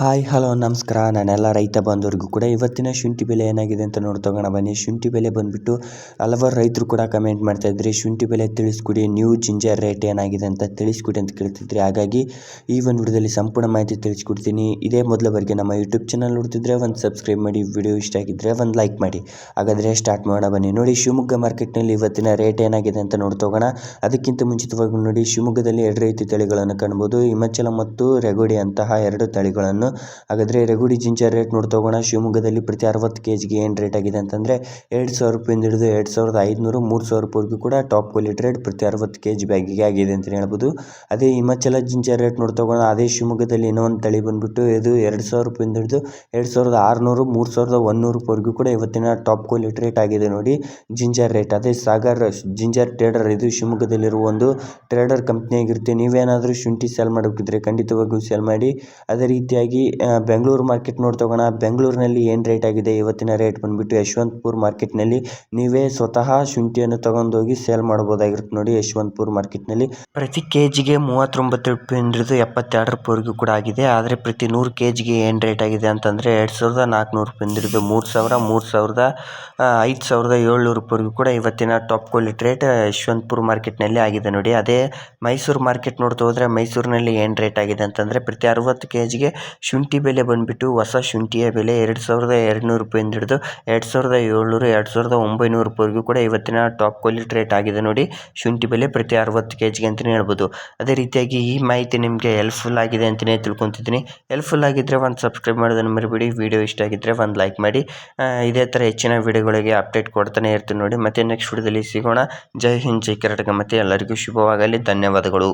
Hi hello ನಮಸ್ಕಾರ. ನಾನೆಲ್ಲ ರೈತ ಬಂದವರಿಗೂ ಕೂಡ ಇವತ್ತಿನ ಶುಂಠಿ ಬೆಲೆ ಏನಾಗಿದೆ ಅಂತ ನೋಡ್ತೋಗೋಣ ಬನ್ನಿ. ಶುಂಠಿ ಬೆಲೆ ಬಂದುಬಿಟ್ಟು ಹಲವಾರು ರೈತರು ಕೂಡ ಕಮೆಂಟ್ ಮಾಡ್ತಾಯಿದ್ರಿ, ಶುಂಠಿ ಬೆಲೆ ತಿಳಿಸ್ಕೊಡಿ, ನ್ಯೂ ಜಿಂಜರ್ ರೇಟ್ ಏನಾಗಿದೆ ಅಂತ ತಿಳಿಸ್ಕೊಡಿ ಅಂತ ಕೇಳ್ತಿದ್ರಿ. ಹಾಗಾಗಿ ಈ ಒಂದು ವಿಡಿಯೋದಲ್ಲಿ ಸಂಪೂರ್ಣ ಮಾಹಿತಿ ತಿಳಿಸ್ಕೊಡ್ತೀನಿ. ಇದೇ ಮೊದಲವರೆಗೆ ನಮ್ಮ ಯೂಟ್ಯೂಬ್ ಚಾನಲ್ ನೋಡ್ತಿದ್ರೆ ಒಂದು ಸಬ್ಸ್ಕ್ರೈಬ್ ಮಾಡಿ, ವಿಡಿಯೋ ಇಷ್ಟ ಆಗಿದ್ದರೆ ಒಂದು ಲೈಕ್ ಮಾಡಿ. ಹಾಗಾದರೆ ಸ್ಟಾರ್ಟ್ ಮಾಡೋಣ ಬನ್ನಿ. ನೋಡಿ, ಶಿವಮೊಗ್ಗ ಮಾರ್ಕೆಟ್ನಲ್ಲಿ ಇವತ್ತಿನ ರೇಟ್ ಏನಾಗಿದೆ ಅಂತ ನೋಡ್ತೋಗೋಣ. ಅದಕ್ಕಿಂತ ಮುಂಚಿತವಾಗಿ ನೋಡಿ, ಶಿವಮೊಗ್ಗದಲ್ಲಿ ಎರಡು ರೀತಿ ತಳಿಗಳನ್ನು ಕಾಣ್ಬೋದು, ಹಿಮಾಚಲ ಮತ್ತು ರೆಗೋಡಿ ಅಂತಹ ಎರಡು ತಳಿಗಳನ್ನು. ಹಾಗಾದರೆ ರೆಗುಡಿ ಜಿಂಜರ್ ರೇಟ್ ನೋಡ್ತೋಗೋಣ. ಶಿವಮೊಗ್ಗದಲ್ಲಿ ಪ್ರತಿ 60 kgಗೆ ಏನು ರೇಟ್ ಆಗಿದೆ ಅಂತಂದರೆ 2,000 ರೂಪಾಯಿಂದ ಹಿಡಿದು 2,500 3,000 ರೂಪಾಯಿವರೆಗೂ ಕೂಡ ಟಾಪ್ ಕ್ವಾಲಿಟಿ ರೇಟ್ ಪ್ರತಿ 60 kg ಬ್ಯಾಗಿಗೆ ಆಗಿದೆ ಅಂತಲೇ ಹೇಳ್ಬೋದು. ಅದೇ ಹಿಮಾಚಲ ಜಿಂಜರ್ ರೇಟ್ ನೋಡ್ತೋಗೋಣ. ಅದೇ ಶಿವಮೊಗ್ಗದಲ್ಲಿ ಇನ್ನೊಂದು ತಳಿ ಬಂದುಬಿಟ್ಟು ಇದು 2,000 ರೂಪಾಯಿಂದ ಹಿಡಿದು 2,600 3,100 ರೂಪಾಯಿವರೆಗೂ ಕೂಡ ಇವತ್ತಿನ ಟಾಪ್ ಕ್ವಾಲಿಟಿ ರೇಟ್ ಆಗಿದೆ ನೋಡಿ ಜಿಂಜರ್ ರೇಟ್. ಅದೇ ಸಾಗರ್ ಜಿಂಜರ್ ಟ್ರೇಡರ್, ಇದು ಶಿವಮೊಗ್ಗದಲ್ಲಿರುವ ಒಂದು ಟ್ರೇಡರ್ ಕಂಪ್ನಿ ಆಗಿರುತ್ತೆ. ನೀವೇನಾದರೂ ಶುಂಠಿ ಸೇಲ್ ಮಾಡಬೇಕಿದ್ರೆ ಖಂಡಿತವಾಗಿಯೂ ಸೇಲ್ ಮಾಡಿ. ಅದೇ ರೀತಿಯಾಗಿ ಬೆಂಗಳೂರು ಮಾರ್ಕೆಟ್ ನೋಡ್ತೋಗೋಣ. ಬೆಂಗಳೂರಿನಲ್ಲಿ ಏನು ರೇಟ್ ಆಗಿದೆ, ಇವತ್ತಿನ ರೇಟ್ ಬಂದುಬಿಟ್ಟು ಯಶವಂತಪುರ ಮಾರ್ಕೆಟ್ನಲ್ಲಿ ನೀವೇ ಸ್ವತಃ ಶುಂಠಿಯನ್ನು ತಗೊಂಡೋಗಿ ಸೇಲ್ ಮಾಡ್ಬೋದಾಗಿರುತ್ತೆ ನೋಡಿ. ಯಶವಂತಪುರ ಮಾರ್ಕೆಟ್ನಲ್ಲಿ ಪ್ರತಿ kgಗೆ 39 ರೂಪಾಯಿಂದ ಹಿಡಿದು 72 ರೂಪಾಯಿವರೆಗೂ ಕೂಡ ಆಗಿದೆ. ಆದರೆ ಪ್ರತಿ 100 kgಗೆ ಏನು ರೇಟ್ ಆಗಿದೆ ಅಂತಂದರೆ 2,400 ರೂಪಾಯಿಂದ ಹಿಡಿದು 3,000 5,700 ರೂಪಾಯಿವರೆಗೂ ಕೂಡ ಇವತ್ತಿನ ಟಾಪ್ ಕ್ವಾಲಿಟಿ ರೇಟ್ ಯಶವಂತಪುರ ಮಾರ್ಕೆಟ್ನಲ್ಲಿ ಆಗಿದೆ ನೋಡಿ. ಅದೇ ಮೈಸೂರು ಮಾರ್ಕೆಟ್ ನೋಡ್ತಾ ಹೋದರೆ ಮೈಸೂರಿನಲ್ಲಿ ಏನು ರೇಟ್ ಆಗಿದೆ ಅಂತಂದರೆ ಪ್ರತಿ 60 kgಗೆ ಶುಂಠಿ ಬೆಲೆ ಬಂದುಬಿಟ್ಟು ಹೊಸ ಶುಂಠಿಯ ಬೆಲೆ 2,200 ರೂಪಾಯಿಂದ ಹಿಡಿದು 2,700 2,900 ರೂಪಾಯಿವರೆಗೂ ಕೂಡ ಇವತ್ತಿನ ಟಾಪ್ ಕ್ವಾಲಿಟಿ ರೇಟ್ ಆಗಿದೆ ನೋಡಿ ಶುಂಠಿ ಬೆಲೆ ಪ್ರತಿ 60 kgಗೆ ಅಂತಲೇ ಹೇಳ್ಬೋದು. ಅದೇ ರೀತಿಯಾಗಿ ಈ ಮಾಹಿತಿ ನಿಮಗೆ ಹೆಲ್ಪ್ಫುಲ್ ಆಗಿದೆ ಅಂತಲೇ ತಿಳ್ಕೊತಿದ್ದೀನಿ. ಹೆಲ್ಪ್ಫುಲ್ ಆಗಿದ್ದರೆ ಒಂದು ಸಬ್ಸ್ಕ್ರೈಬ್ ಮಾಡೋದನ್ನು ಮರಿಬೇಡಿ. ವಿಡಿಯೋ ಇಷ್ಟ ಆಗಿದ್ದರೆ ಒಂದು ಲೈಕ್ ಮಾಡಿ. ಇದೇ ಥರ ಹೆಚ್ಚಿನ ವಿಡಿಯೋಗಳಿಗೆ ಅಪ್ಡೇಟ್ ಕೊಡ್ತಾನೆ ಇರ್ತೀನಿ ನೋಡಿ. ಮತ್ತೆ ನೆಕ್ಸ್ಟ್ ವಿಡಿಯೋದಲ್ಲಿ ಸಿಗೋಣ. ಜೈ ಹಿಂದ್, ಜೈ ಕರ್ನಾಟಕ. ಮತ್ತು ಎಲ್ಲರಿಗೂ ಶುಭವಾಗಲಿ. ಧನ್ಯವಾದಗಳು.